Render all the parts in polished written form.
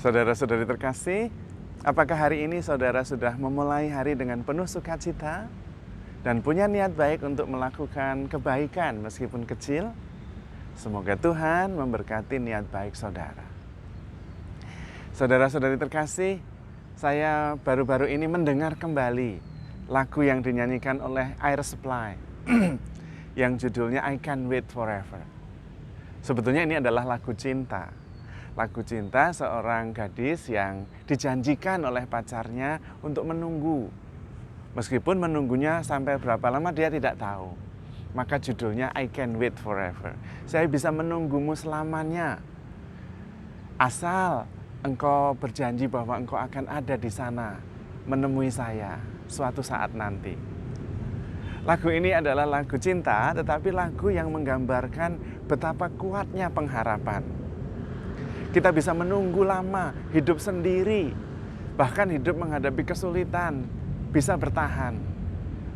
Saudara-saudari terkasih, apakah hari ini saudara sudah memulai hari dengan penuh sukacita dan punya niat baik untuk melakukan kebaikan meskipun kecil? Semoga Tuhan memberkati niat baik saudara. Saudara-saudari terkasih, saya baru-baru ini mendengar kembali lagu yang dinyanyikan oleh Air Supply yang judulnya I Can't Wait Forever. Sebetulnya ini adalah lagu cinta. Lagu cinta seorang gadis yang dijanjikan oleh pacarnya untuk menunggu. Meskipun menunggunya sampai berapa lama dia tidak tahu. Maka judulnya I Can't Wait Forever. Saya bisa menunggumu selamanya. Asal engkau berjanji bahwa engkau akan ada di sana menemui saya suatu saat nanti. Lagu ini adalah lagu cinta, tetapi lagu yang menggambarkan betapa kuatnya pengharapan. Kita bisa menunggu lama, hidup sendiri, bahkan hidup menghadapi kesulitan, bisa bertahan.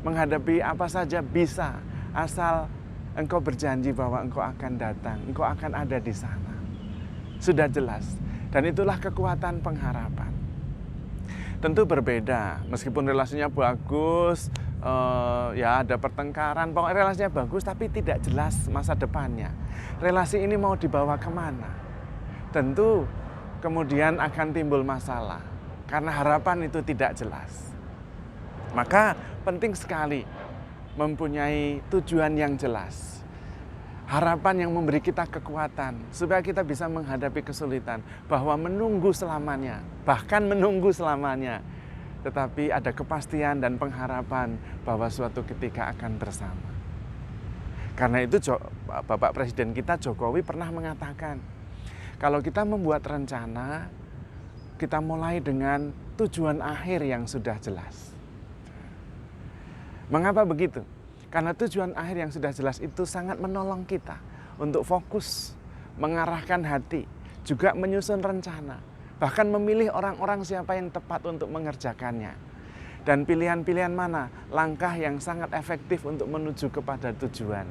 Menghadapi apa saja bisa, asal engkau berjanji bahwa engkau akan datang, engkau akan ada di sana. Sudah jelas, dan itulah kekuatan pengharapan. Tentu berbeda, meskipun relasinya bagus, ya ada pertengkaran, pokoknya relasinya bagus tapi tidak jelas masa depannya. Relasi ini mau dibawa kemana? Tentu kemudian akan timbul masalah karena harapan itu tidak jelas. Maka penting sekali mempunyai tujuan yang jelas. Harapan yang memberi kita kekuatan supaya kita bisa menghadapi kesulitan, bahwa menunggu selamanya, bahkan menunggu selamanya, tetapi ada kepastian dan pengharapan bahwa suatu ketika akan bersama. Karena itu Bapak Presiden kita Jokowi pernah mengatakan, kalau kita membuat rencana, kita mulai dengan tujuan akhir yang sudah jelas. Mengapa begitu? Karena tujuan akhir yang sudah jelas itu sangat menolong kita untuk fokus, mengarahkan hati, juga menyusun rencana, bahkan memilih orang-orang siapa yang tepat untuk mengerjakannya. Dan pilihan-pilihan mana, langkah yang sangat efektif untuk menuju kepada tujuan.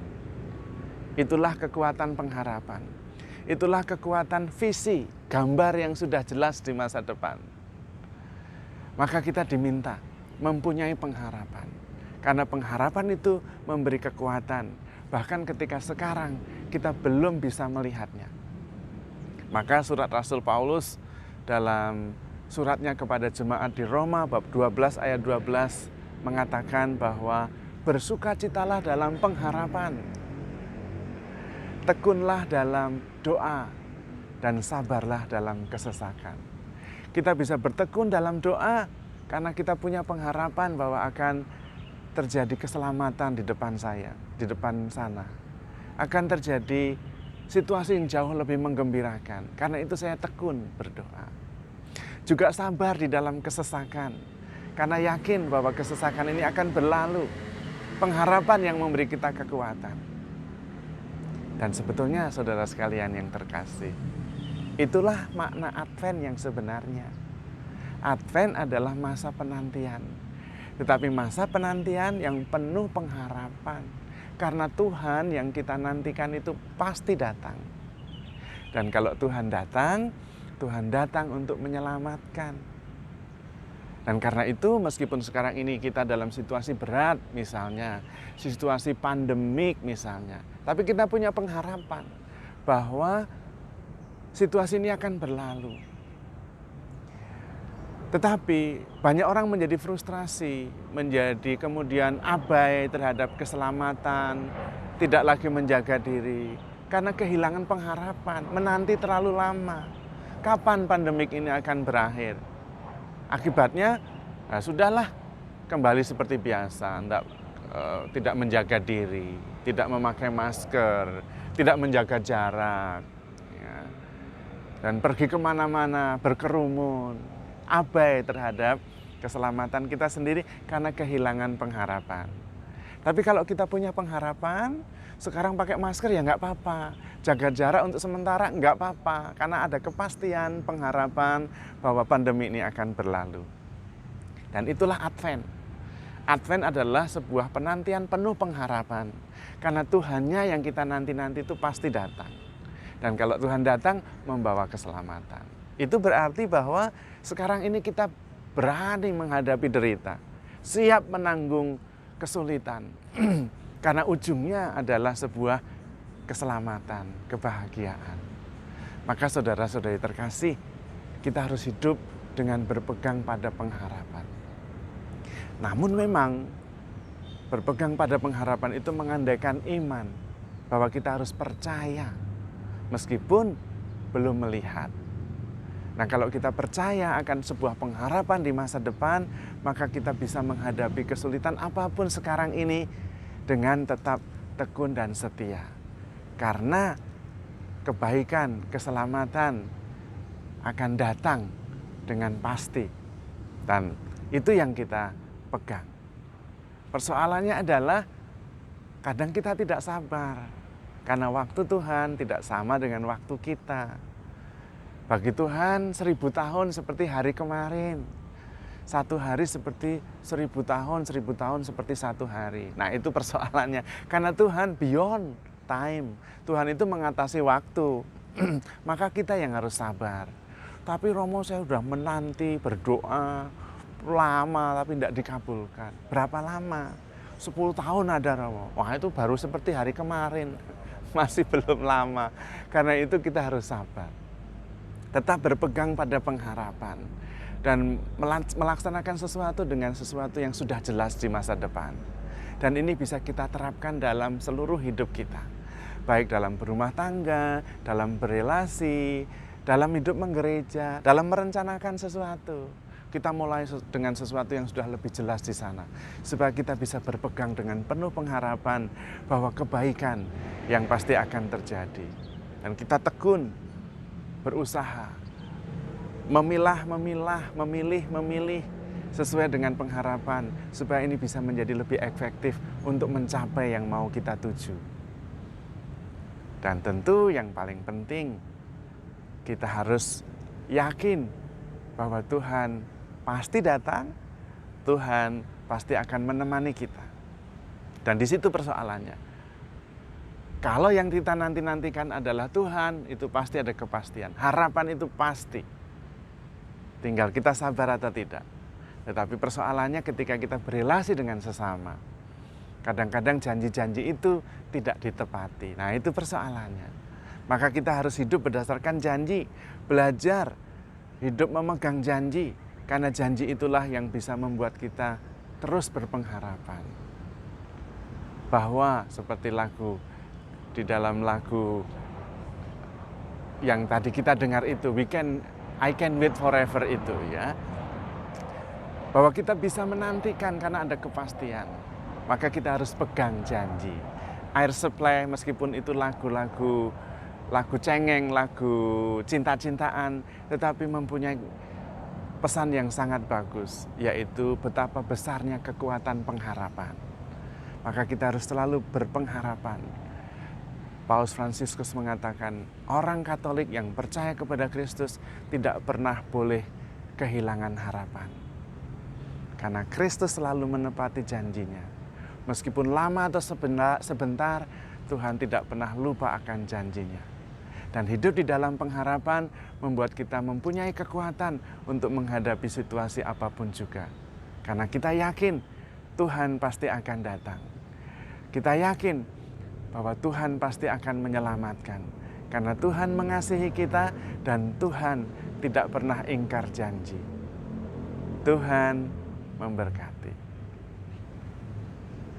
Itulah kekuatan pengharapan. Itulah kekuatan visi, gambar yang sudah jelas di masa depan. Maka kita diminta mempunyai pengharapan. Karena pengharapan itu memberi kekuatan. Bahkan ketika sekarang kita belum bisa melihatnya. Maka surat Rasul Paulus dalam suratnya kepada jemaat di Roma bab 12 ayat 12 mengatakan bahwa bersukacitalah dalam pengharapan. Tekunlah dalam doa dan sabarlah dalam kesesakan. Kita bisa bertekun dalam doa karena kita punya pengharapan bahwa akan terjadi keselamatan di depan saya, di depan sana. Akan terjadi situasi yang jauh lebih menggembirakan. Karena itu saya tekun berdoa. Juga sabar di dalam kesesakan. Karena yakin bahwa kesesakan ini akan berlalu. Pengharapan yang memberi kita kekuatan. Dan sebetulnya saudara sekalian yang terkasih, itulah makna Advent yang sebenarnya. Advent adalah masa penantian. Tetapi masa penantian yang penuh pengharapan. Karena Tuhan yang kita nantikan itu pasti datang. Dan kalau Tuhan datang untuk menyelamatkan. Dan karena itu meskipun sekarang ini kita dalam situasi berat misalnya, situasi pandemik misalnya, tapi kita punya pengharapan bahwa situasi ini akan berlalu. Tetapi banyak orang menjadi frustrasi, menjadi kemudian abai terhadap keselamatan, tidak lagi menjaga diri, karena kehilangan pengharapan, menanti terlalu lama. Kapan pandemik ini akan berakhir? Akibatnya, sudahlah kembali seperti biasa, tidak menjaga diri, tidak memakai masker, tidak menjaga jarak, ya, dan pergi kemana-mana, berkerumun, abai terhadap keselamatan kita sendiri karena kehilangan pengharapan. Tapi kalau kita punya pengharapan, sekarang pakai masker ya nggak apa-apa, jaga jarak untuk sementara nggak apa-apa, karena ada kepastian pengharapan bahwa pandemi ini akan berlalu. Dan itulah Advent. Advent adalah sebuah penantian penuh pengharapan, karena Tuhannya yang kita nanti-nanti itu pasti datang. Dan kalau Tuhan datang, membawa keselamatan. Itu berarti bahwa sekarang ini kita berani menghadapi derita, siap menanggung kesulitan, karena ujungnya adalah sebuah keselamatan, kebahagiaan. Maka saudara-saudari terkasih, kita harus hidup dengan berpegang pada pengharapan. Namun memang berpegang pada pengharapan itu mengandaikan iman, bahwa kita harus percaya meskipun belum melihat. Nah, kalau kita percaya akan sebuah pengharapan di masa depan, maka kita bisa menghadapi kesulitan apapun sekarang ini dengan tetap tekun dan setia. Karena kebaikan, keselamatan akan datang dengan pasti. Dan itu yang kita pegang. Persoalannya adalah kadang kita tidak sabar. Karena waktu Tuhan tidak sama dengan waktu kita. Bagi Tuhan 1000 tahun seperti hari kemarin. 1 hari seperti 1000 tahun, 1000 tahun seperti 1 hari. Nah, itu persoalannya. Karena Tuhan beyond time. Tuhan itu mengatasi waktu. Maka kita yang harus sabar. Tapi Romo, saya sudah menanti, berdoa lama tapi tidak dikabulkan. Berapa lama? 10 tahun ada, Romo. Wah, itu baru seperti hari kemarin. Masih belum lama. Karena itu kita harus sabar. Tetap berpegang pada pengharapan dan melaksanakan sesuatu dengan sesuatu yang sudah jelas di masa depan. Dan ini bisa kita terapkan dalam seluruh hidup kita. Baik dalam berumah tangga, dalam berelasi, dalam hidup menggereja, dalam merencanakan sesuatu. Kita mulai dengan sesuatu yang sudah lebih jelas di sana. Supaya kita bisa berpegang dengan penuh pengharapan bahwa kebaikan yang pasti akan terjadi. Dan kita tekun berusaha, memilih sesuai dengan pengharapan supaya ini bisa menjadi lebih efektif untuk mencapai yang mau kita tuju. Dan tentu yang paling penting, kita harus yakin bahwa Tuhan pasti datang, Tuhan pasti akan menemani kita. Dan di situ persoalannya. Kalau yang kita nanti-nantikan adalah Tuhan, itu pasti ada kepastian. Harapan itu pasti. Tinggal kita sabar atau tidak. Tetapi persoalannya ketika kita berelasi dengan sesama. Kadang-kadang janji-janji itu tidak ditepati. Nah, itu persoalannya. Maka kita harus hidup berdasarkan janji. Belajar hidup memegang janji. Karena janji itulah yang bisa membuat kita terus berpengharapan. Bahwa seperti di dalam lagu yang tadi kita dengar itu, I can wait forever itu ya. Bahwa kita bisa menantikan karena ada kepastian. Maka kita harus pegang janji. Air Supply meskipun itu lagu cengeng, lagu cinta-cintaan, tetapi mempunyai pesan yang sangat bagus, yaitu betapa besarnya kekuatan pengharapan. Maka kita harus selalu berpengharapan. Paus Fransiskus mengatakan, orang Katolik yang percaya kepada Kristus tidak pernah boleh kehilangan harapan. Karena Kristus selalu menepati janjinya. Meskipun lama atau sebentar, Tuhan tidak pernah lupa akan janjinya. Dan hidup di dalam pengharapan membuat kita mempunyai kekuatan untuk menghadapi situasi apapun juga. Karena kita yakin Tuhan pasti akan datang. Kita yakin bahwa Tuhan pasti akan menyelamatkan. Karena Tuhan mengasihi kita dan Tuhan tidak pernah ingkar janji. Tuhan memberkati.